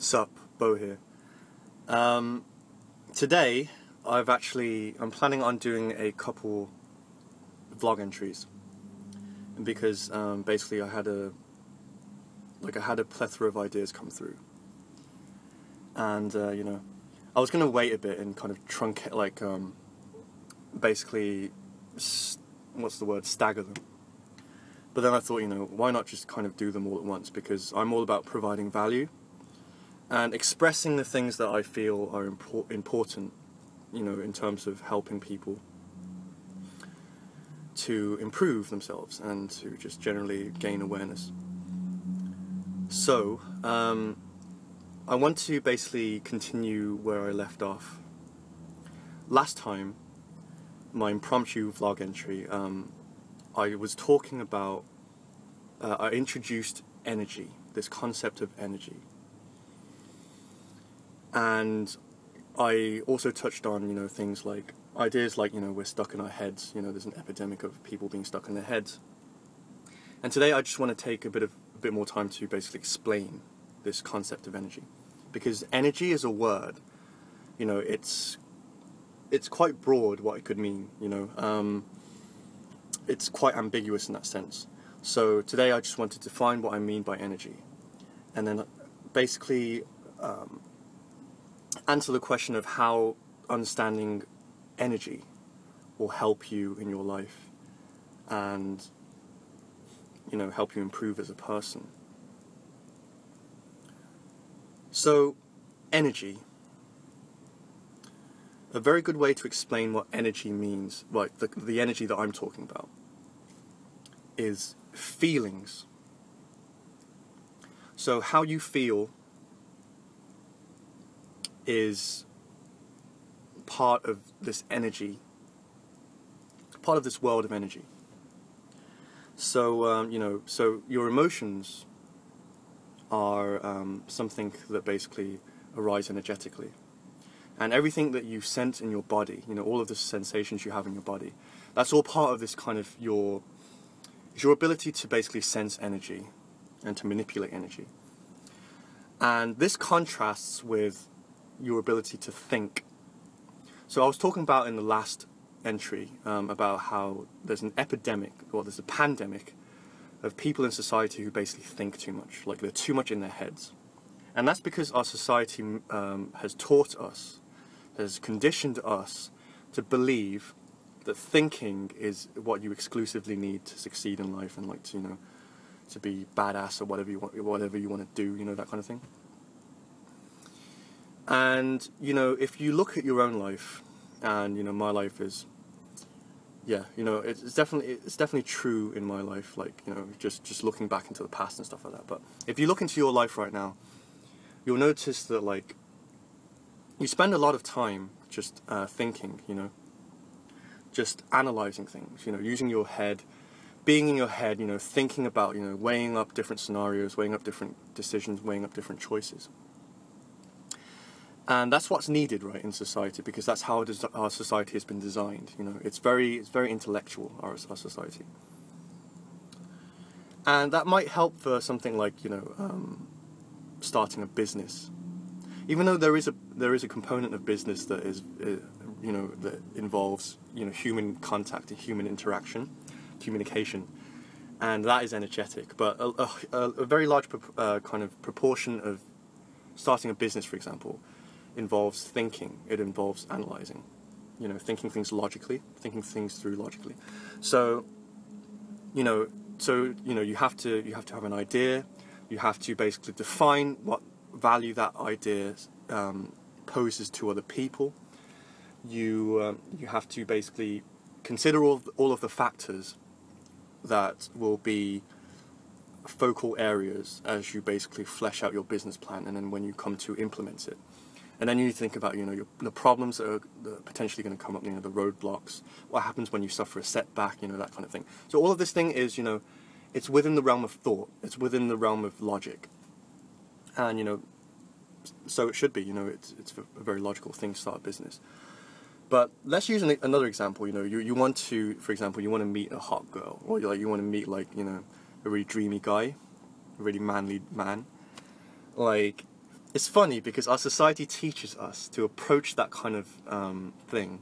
Sup, Bo here. Today I'm planning on doing a couple vlog entries because basically I had a plethora of ideas come through, and I was gonna wait a bit and kind of truncate, basically stagger them. But then I thought, why not just kind of do them all at once, because I'm all about providing value and expressing the things that I feel are important, in terms of helping people to improve themselves and to just generally gain awareness. So, I want to basically continue where I left off. Last time, my impromptu vlog entry, I was talking about, I introduced energy, this concept of energy. And I also touched on, things like, ideas like, we're stuck in our heads, there's an epidemic of people being stuck in their heads. And today I just want to take a bit more time to basically explain this concept of energy. Because energy is a word, it's quite broad what it could mean, it's quite ambiguous in that sense. So today I just want to define what I mean by energy, and then basically answer the question of how understanding energy will help you in your life and help you improve as a person. So, energy. A very good way to explain what energy means, like the energy that I'm talking about, is feelings. So how you feel is part of this energy, part of this world of energy. So, so your emotions are something that basically arise energetically. And everything that you sense in your body, all of the sensations you have in your body, that's all part of this kind of your ability to basically sense energy and to manipulate energy. And this contrasts with your ability to think. So I was talking about in the last entry about how there's an epidemic, or there's a pandemic, of people in society who basically think too much, like they're too much in their heads. And that's because our society has taught us, has conditioned us to believe that thinking is what you exclusively need to succeed in life, and to be badass or whatever you want to do, that kind of thing. And if you look at your own life, and my life is, it's definitely true in my life, just looking back into the past and stuff like that. But if you look into your life right now, you'll notice that you spend a lot of time just thinking, just analyzing things, using your head, being in your head, thinking about, weighing up different scenarios, weighing up different decisions, weighing up different choices. And that's what's needed, right, in society, because that's how our society has been designed. It's very intellectual, our society. And that might help for something like, starting a business. Even though there is a component of business that is, that involves, human contact and human interaction, communication, and that is energetic. But a very large kind of proportion of starting a business, for example, involves thinking. It involves analyzing, thinking things logically, thinking things through logically. So, you have to have an idea. You have to basically define what value that idea poses to other people. You have to basically consider all of the factors that will be focal areas as you basically flesh out your business plan, and then when you come to implement it. And then you think about, the problems that are potentially going to come up, the roadblocks, what happens when you suffer a setback, that kind of thing. So all of this thing is, it's within the realm of thought, it's within the realm of logic. And, so it should be, it's a very logical thing to start a business. But let's use another example, you want to, for example, you want to meet a hot girl, or you want to meet, a really dreamy guy, a really manly man. it's funny because our society teaches us to approach that kind of thing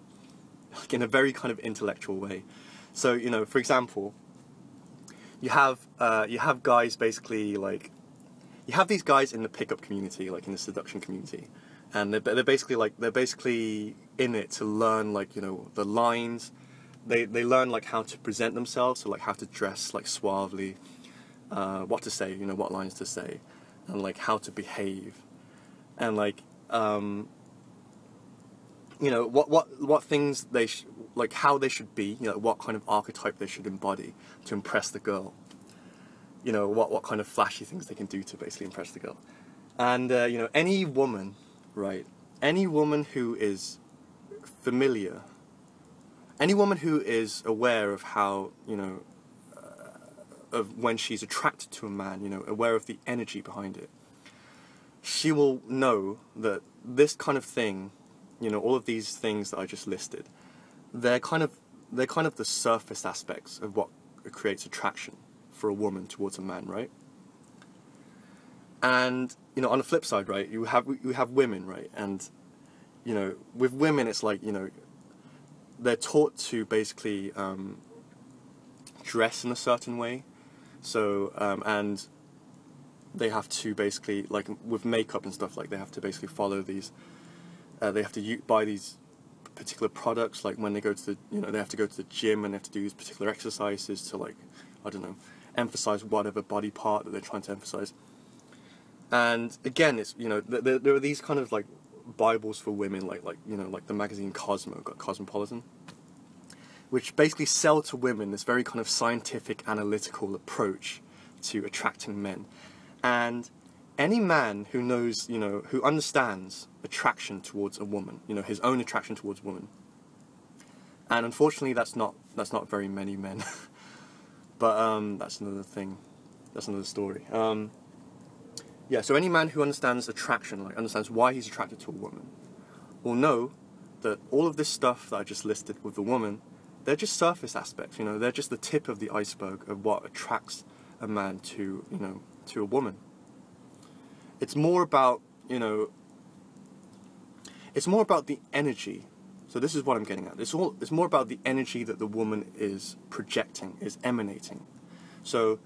like in a very kind of intellectual way. So, you know, for example, you have guys basically like, you have these guys in the pickup community, like in the seduction community, and they're basically in it to learn, like, you know, the lines. They learn like how to present themselves, so like how to dress like suavely, what to say, you know, what lines to say, and like how to behave, and like you know, what things they like, how they should be, you know, what kind of archetype they should embody to impress the girl. You know, what kind of flashy things they can do to basically impress the girl. And you know, any woman, right? Any woman who is familiar, any woman who is aware of how, you know, of when she's attracted to a man, you know, aware of the energy behind it, she will know that this kind of thing, you know, all of these things that I just listed, they're kind of the surface aspects of what creates attraction for a woman towards a man, right? And, you know, on the flip side, right, you have women, right? And, you know, with women, it's like, you know, they're taught to basically dress in a certain way. So, and they have to basically, like with makeup and stuff, like they have to basically follow these, they have to buy these particular products, like when they go to the, you know, they have to go to the gym and they have to do these particular exercises to, like, I don't know, emphasize whatever body part that they're trying to emphasize. And again, it's, you know, there are these kind of like Bibles for women, like you know, like the magazine Cosmopolitan, which basically sell to women this very kind of scientific, analytical approach to attracting men. And any man who knows, you know, who understands attraction towards a woman, you know, his own attraction towards women, and unfortunately that's not very many men, but that's another thing, that's another story. Yeah, so any man who understands attraction, like understands why he's attracted to a woman, will know that all of this stuff that I just listed with the woman, they're just surface aspects, you know, they're just the tip of the iceberg of what attracts a man to, you know, to a woman. It's more about, you know, it's more about the energy. So this is what I'm getting at. It's more about the energy that the woman is projecting, is emanating. So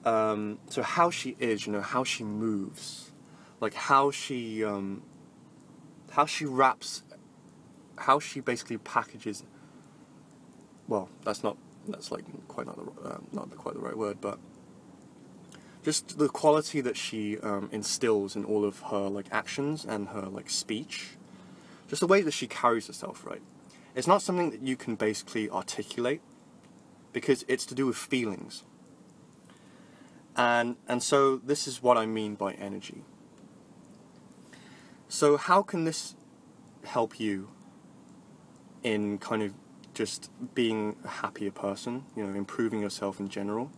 so how she is, you know, how she moves, like how she wraps, how she basically packages. Well, that's like quite not quite the right word, but just the quality that she instills in all of her like actions and her like speech, just the way that she carries herself, right? It's not something that you can basically articulate because it's to do with feelings. And so this is what I mean by energy. So how can this help you in kind of just being a happier person, you know, improving yourself in general?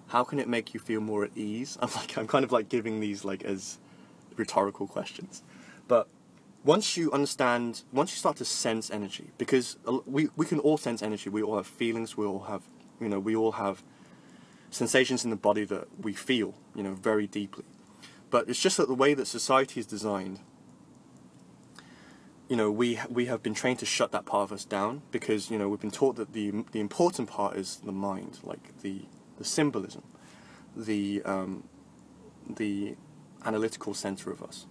How can it make you feel more at ease? I'm kind of like giving these like as rhetorical questions. But once you start to sense energy, because we can all sense energy, we all have feelings, we all have, you know, we all have sensations in the body that we feel, you know, very deeply. But it's just that the way that society is designed, you know, we have been trained to shut that part of us down because, you know, we've been taught that the important part is the mind, like the symbolism, the analytical center of us.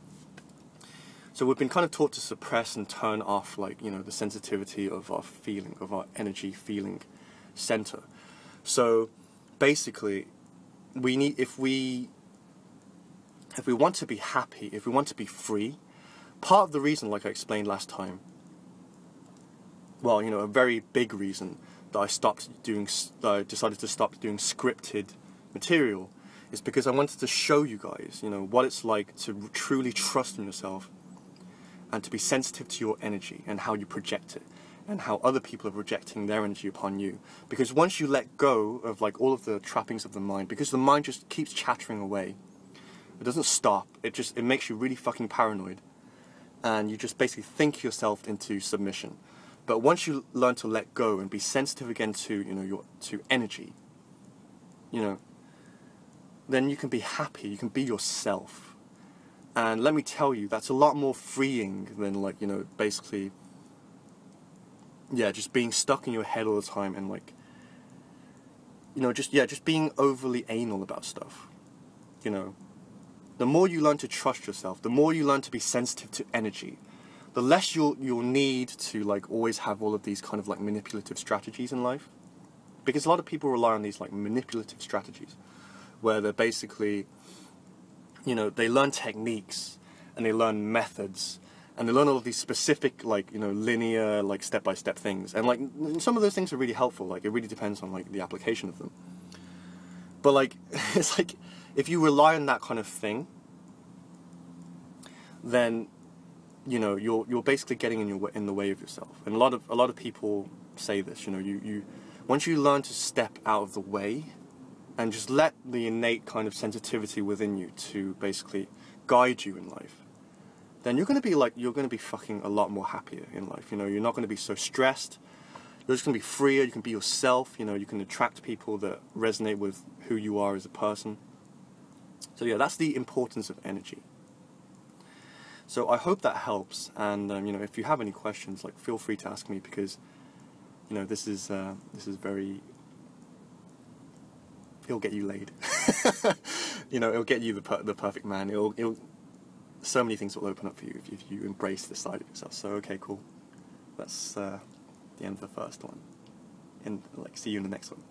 So we've been kind of taught to suppress and turn off, like, you know, the sensitivity of our feeling, of our energy feeling center. So basically, we need, if we want to be happy, if we want to be free, part of the reason, like I explained last time, well, you know, a very big reason that I decided to stop doing scripted material is because I wanted to show you guys, you know, what it's like to truly trust in yourself and to be sensitive to your energy and how you project it and how other people are projecting their energy upon you. Because once you let go of like all of the trappings of the mind, because the mind just keeps chattering away, it doesn't stop, it makes you really fucking paranoid, and you just basically think yourself into submission. But once you learn to let go and be sensitive again to, you know, to energy, you know, then you can be happy, you can be yourself. And let me tell you, that's a lot more freeing than, like, you know, basically, yeah, just being stuck in your head all the time and, like, you know, just being overly anal about stuff. You know, the more you learn to trust yourself, the more you learn to be sensitive to energy, the less you'll need to, like, always have all of these kind of, like, manipulative strategies in life. Because a lot of people rely on these, like, manipulative strategies, where they're basically, you know, they learn techniques, and they learn methods, and they learn all of these specific, like, you know, linear, like, step-by-step things. And, like, some of those things are really helpful. Like, it really depends on, like, the application of them. But, like, it's like, if you rely on that kind of thing, then, you know, you're basically getting in the way of yourself. And a lot of people say this, you know, you once you learn to step out of the way and just let the innate kind of sensitivity within you to basically guide you in life, then you're going to be fucking a lot more happier in life. You know, you're not going to be so stressed. You're just going to be freer. You can be yourself. You know, you can attract people that resonate with who you are as a person. So yeah, that's the importance of energy. So I hope that helps. And you know, if you have any questions, like, feel free to ask me, because, you know, this is very. It'll get you laid. You know, it'll get you the perfect man. It'll so many things will open up for you if you embrace this side of yourself. So okay, cool. That's the end of the first one. And, like, see you in the next one.